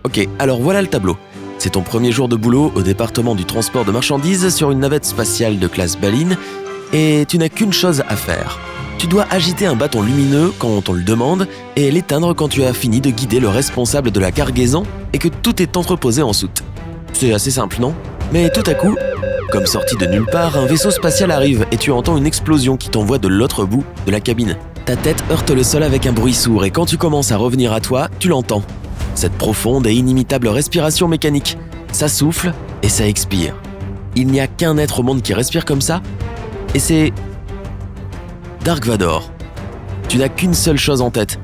Ok, alors voilà le tableau. C'est ton premier jour de boulot au département du transport de marchandises sur une navette spatiale de classe Baline et tu n'as qu'une chose à faire. Tu dois agiter un bâton lumineux quand on le demande et l'éteindre quand tu as fini de guider le responsable de la cargaison et que tout est entreposé en soute. C'est assez simple, non ? Mais tout à coup, comme sorti de nulle part, un vaisseau spatial arrive et tu entends une explosion qui t'envoie de l'autre bout de la cabine. Ta tête heurte le sol avec un bruit sourd et quand tu commences à revenir à toi, tu l'entends. Cette profonde et inimitable respiration mécanique. Ça souffle et ça expire. Il n'y a qu'un être au monde qui respire comme ça, et c'est Dark Vador. Tu n'as qu'une seule chose en tête.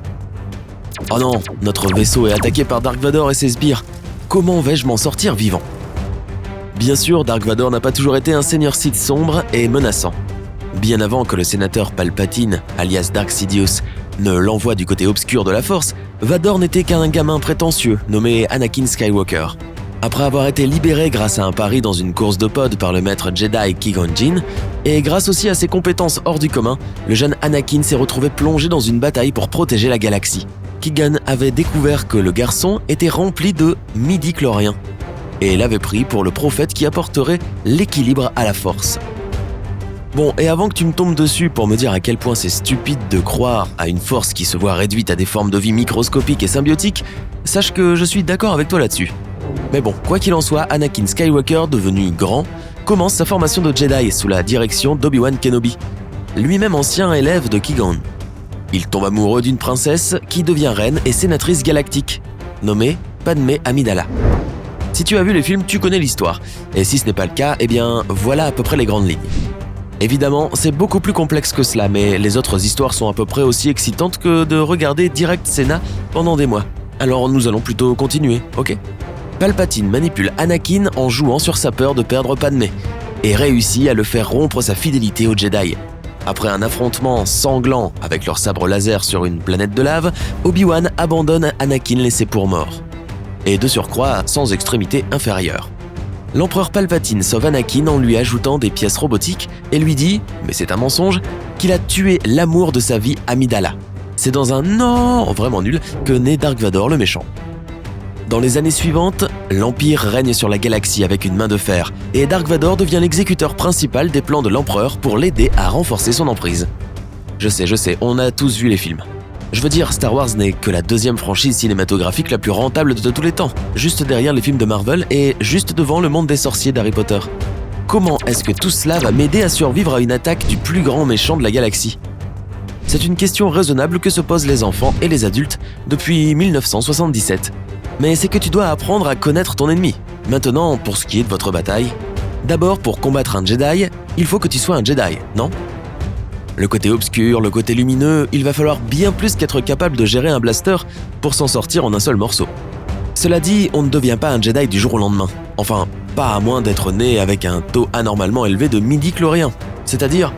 Oh non, notre vaisseau est attaqué par Dark Vador et ses sbires. Comment vais-je m'en sortir vivant ? Bien sûr, Dark Vador n'a pas toujours été un seigneur Sith sombre et menaçant. Bien avant que le sénateur Palpatine, alias Dark Sidious, ne l'envoie du côté obscur de la Force, Vador n'était qu'un gamin prétentieux nommé Anakin Skywalker. Après avoir été libéré grâce à un pari dans une course de pod par le maître Jedi Qui-Gon Jinn, et grâce aussi à ses compétences hors du commun, le jeune Anakin s'est retrouvé plongé dans une bataille pour protéger la galaxie. Qui-Gon avait découvert que le garçon était rempli de midi-chloriens, et l'avait pris pour le prophète qui apporterait l'équilibre à la Force. Bon, et avant que tu me tombes dessus pour me dire à quel point c'est stupide de croire à une force qui se voit réduite à des formes de vie microscopiques et symbiotiques, sache que je suis d'accord avec toi là-dessus. Mais bon, quoi qu'il en soit, Anakin Skywalker, devenu grand, commence sa formation de Jedi sous la direction d'Obi-Wan Kenobi, lui-même ancien élève de Qui-Gon. Il tombe amoureux d'une princesse qui devient reine et sénatrice galactique, nommée Padmé Amidala. Si tu as vu les films, tu connais l'histoire, et si ce n'est pas le cas, eh bien voilà à peu près les grandes lignes. Évidemment, c'est beaucoup plus complexe que cela, mais les autres histoires sont à peu près aussi excitantes que de regarder Direct Senna pendant des mois. Alors nous allons plutôt continuer, ok ? Palpatine manipule Anakin en jouant sur sa peur de perdre Padmé, et réussit à le faire rompre sa fidélité aux Jedi. Après un affrontement sanglant avec leur sabre laser sur une planète de lave, Obi-Wan abandonne Anakin laissé pour mort. Et de surcroît, sans extrémité inférieure. L'empereur Palpatine sauve Anakin en lui ajoutant des pièces robotiques et lui dit, mais c'est un mensonge, qu'il a tué l'amour de sa vie Amidala. C'est dans un non vraiment nul que naît Dark Vador le méchant. Dans les années suivantes, l'Empire règne sur la galaxie avec une main de fer et Dark Vador devient l'exécuteur principal des plans de l'empereur pour l'aider à renforcer son emprise. Je sais, on a tous vu les films. Je veux dire, Star Wars n'est que la deuxième franchise cinématographique la plus rentable de tous les temps, juste derrière les films de Marvel et juste devant le monde des sorciers d'Harry Potter. Comment est-ce que tout cela va m'aider à survivre à une attaque du plus grand méchant de la galaxie ? C'est une question raisonnable que se posent les enfants et les adultes depuis 1977. Mais c'est que tu dois apprendre à connaître ton ennemi. Maintenant, pour ce qui est de votre bataille, d'abord pour combattre un Jedi, il faut que tu sois un Jedi, non ? Le côté obscur, le côté lumineux, il va falloir bien plus qu'être capable de gérer un blaster pour s'en sortir en un seul morceau. Cela dit, on ne devient pas un Jedi du jour au lendemain. Enfin, pas à moins d'être né avec un taux anormalement élevé de midi-chloriens. C'est-à-dire...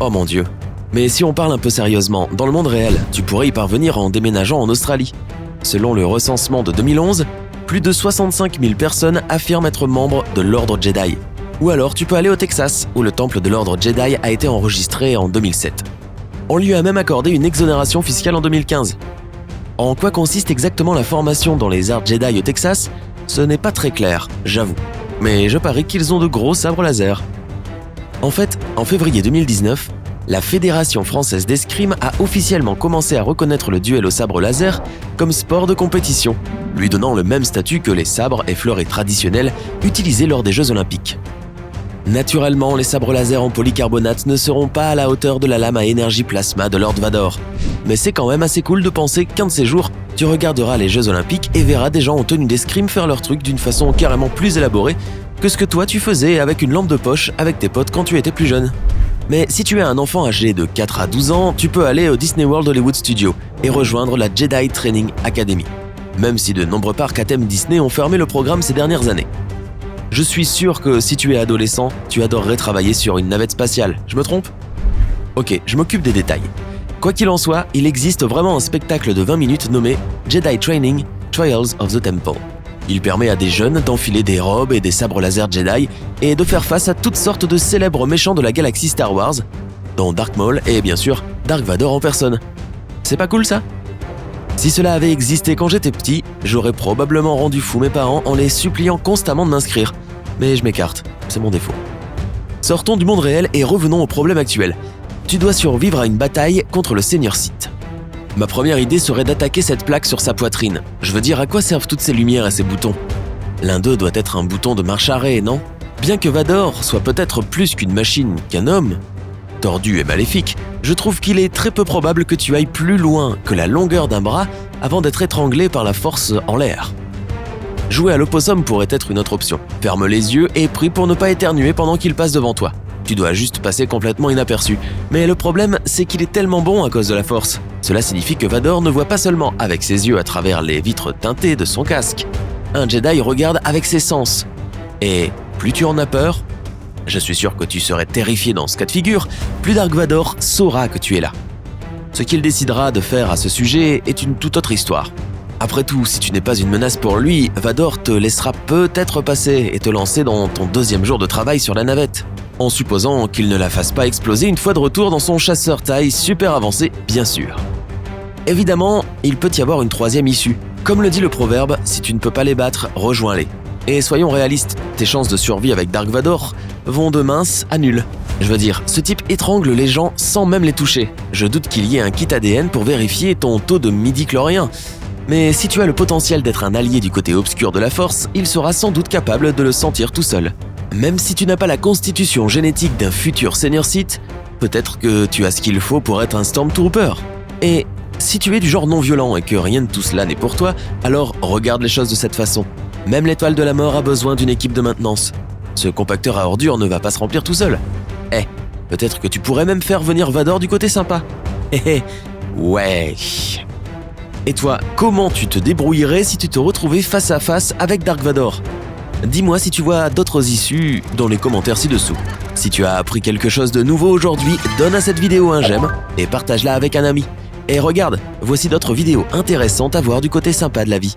Oh mon Dieu. Mais si on parle un peu sérieusement, dans le monde réel, tu pourrais y parvenir en déménageant en Australie. Selon le recensement de 2011, plus de 65 000 personnes affirment être membres de l'Ordre Jedi. Ou alors tu peux aller au Texas, où le temple de l'Ordre Jedi a été enregistré en 2007. On lui a même accordé une exonération fiscale en 2015. En quoi consiste exactement la formation dans les arts Jedi au Texas ? Ce n'est pas très clair, j'avoue. Mais je parie qu'ils ont de gros sabres laser. En fait, en février 2019, la Fédération française d'escrime a officiellement commencé à reconnaître le duel au sabre laser comme sport de compétition, lui donnant le même statut que les sabres et fleurets traditionnels utilisés lors des Jeux Olympiques. Naturellement, les sabres laser en polycarbonate ne seront pas à la hauteur de la lame à énergie plasma de Lord Vador. Mais c'est quand même assez cool de penser qu'un de ces jours, tu regarderas les Jeux Olympiques et verras des gens en tenue d'escrime faire leur truc d'une façon carrément plus élaborée que ce que toi tu faisais avec une lampe de poche avec tes potes quand tu étais plus jeune. Mais si tu es un enfant âgé de 4 à 12 ans, tu peux aller au Disney World Hollywood Studios et rejoindre la Jedi Training Academy, même si de nombreux parcs à thème Disney ont fermé le programme ces dernières années. Je suis sûr que si tu es adolescent, tu adorerais travailler sur une navette spatiale, je me trompe ? Ok, je m'occupe des détails. Quoi qu'il en soit, il existe vraiment un spectacle de 20 minutes nommé Jedi Training Trials of the Temple. Il permet à des jeunes d'enfiler des robes et des sabres laser Jedi et de faire face à toutes sortes de célèbres méchants de la galaxie Star Wars, dont Dark Maul et bien sûr Dark Vador en personne. C'est pas cool ça ? Si cela avait existé quand j'étais petit, j'aurais probablement rendu fou mes parents en les suppliant constamment de m'inscrire. Mais je m'écarte, c'est mon défaut. Sortons du monde réel et revenons au problème actuel. Tu dois survivre à une bataille contre le Seigneur Sith. Ma première idée serait d'attaquer cette plaque sur sa poitrine. Je veux dire, à quoi servent toutes ces lumières et ces boutons? L'un d'eux doit être un bouton de marche arrêt, non? Bien que Vador soit peut-être plus qu'une machine qu'un homme, tordu et maléfique, je trouve qu'il est très peu probable que tu ailles plus loin que la longueur d'un bras avant d'être étranglé par la force en l'air. Jouer à l'opossum pourrait être une autre option. Ferme les yeux et prie pour ne pas éternuer pendant qu'il passe devant toi. Tu dois juste passer complètement inaperçu. Mais le problème, c'est qu'il est tellement bon à cause de la force. Cela signifie que Vador ne voit pas seulement avec ses yeux à travers les vitres teintées de son casque. Un Jedi regarde avec ses sens. Et plus tu en as peur, je suis sûr que tu serais terrifié dans ce cas de figure, plus Dark Vador saura que tu es là. Ce qu'il décidera de faire à ce sujet est une toute autre histoire. Après tout, si tu n'es pas une menace pour lui, Vador te laissera peut-être passer et te lancer dans ton 2e jour de travail sur la navette, en supposant qu'il ne la fasse pas exploser une fois de retour dans son chasseur taille super avancé, bien sûr. Évidemment, il peut y avoir une 3e issue. Comme le dit le proverbe, si tu ne peux pas les battre, rejoins-les. Et soyons réalistes, tes chances de survie avec Dark Vador vont de minces à nulles. Je veux dire, ce type étrangle les gens sans même les toucher. Je doute qu'il y ait un kit ADN pour vérifier ton taux de midi-chlorien. Mais si tu as le potentiel d'être un allié du côté obscur de la Force, il sera sans doute capable de le sentir tout seul. Même si tu n'as pas la constitution génétique d'un futur Seigneur Sith, peut-être que tu as ce qu'il faut pour être un Stormtrooper. Et si tu es du genre non violent et que rien de tout cela n'est pour toi, alors regarde les choses de cette façon. Même l'étoile de la mort a besoin d'une équipe de maintenance. Ce compacteur à ordures ne va pas se remplir tout seul. Peut-être que tu pourrais même faire venir Vador du côté sympa. Ouais. Et toi, comment tu te débrouillerais si tu te retrouvais face à face avec Dark Vador? Dis-moi si tu vois d'autres issues dans les commentaires ci-dessous. Si tu as appris quelque chose de nouveau aujourd'hui, donne à cette vidéo un j'aime et partage-la avec un ami. Et regarde, voici d'autres vidéos intéressantes à voir du côté sympa de la vie.